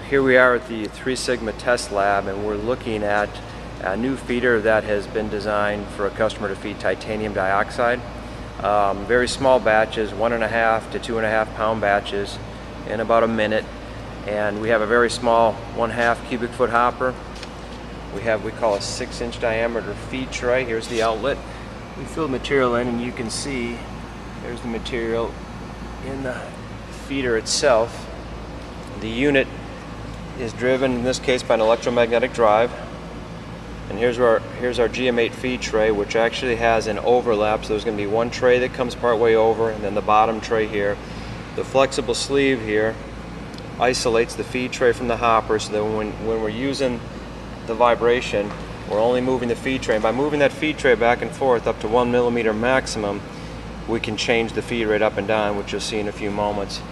Here we are at the 3 Sigma test lab, and we're looking at a new feeder that has been designed for a customer to feed titanium dioxide. Very small batches, 1.5 to 2.5 pound batches in about a minute. And we have a very small 1/2 cubic foot hopper. We call a 6-inch diameter feed tray. Here's the outlet. We fill material in, and you can see there's the material in the feeder itself. The unit is driven in this case by an electromagnetic drive, and here's our Geomate feed tray, which actually has an overlap. So there's going to be one tray that comes part way over, and then the bottom tray here. The flexible sleeve here isolates the feed tray from the hopper, so that when we're using the vibration, we're only moving the feed tray. And by moving that feed tray back and forth up to 1 millimeter maximum, we can change the feed rate up and down, which you'll see in a few moments.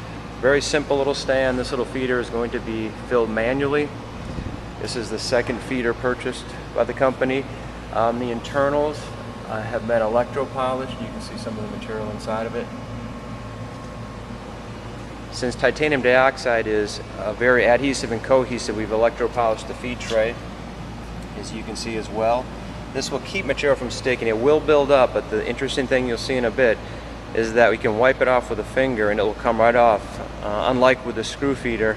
Very simple little stand. This little feeder is going to be filled manually. This is the second feeder purchased by the company. The internals have been electro-polished. You can see some of the material inside of it. Since titanium dioxide is very adhesive and cohesive, we've electro-polished the feed tray, as you can see as well. This will keep material from sticking. It will build up, but the interesting thing you'll see in a bit is that we can wipe it off with a finger and it will come right off. Unlike with the screw feeder,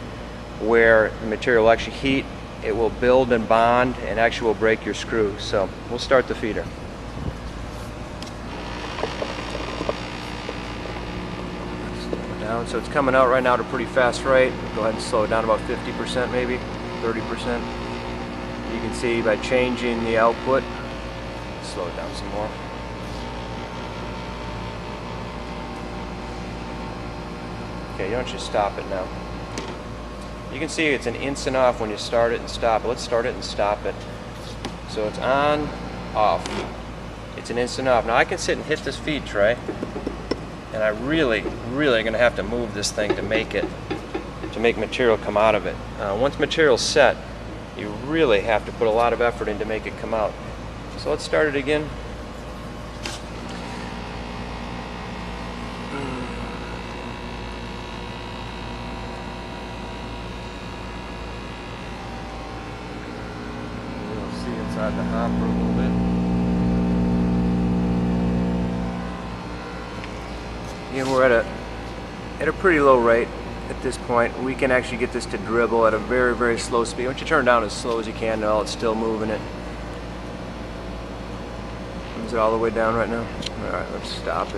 where the material will actually heat, it will build and bond and actually will break your screw. So we'll start the feeder. Slow it down. So it's coming out right now at a pretty fast rate. Go ahead and slow it down about 50% maybe, 30%. You can see by changing the output, slow it down some more. Okay, you don't just stop it now. You can see it's an instant off when you start it and stop it. Let's start it and stop it. So it's on, off. It's an instant off. Now I can sit and hit this feed tray, and I really gonna have to move this thing to make material come out of it. Once material's set, you really have to put a lot of effort in to make it come out. So let's start it again. You'll see inside the hopper a little bit. Again, we're at a pretty low rate. At this point, we can actually get this to dribble at a very slow speed. Once you turn it down as slow as you can, while it's still moving it. Is it all the way down right now? Alright, let's stop it.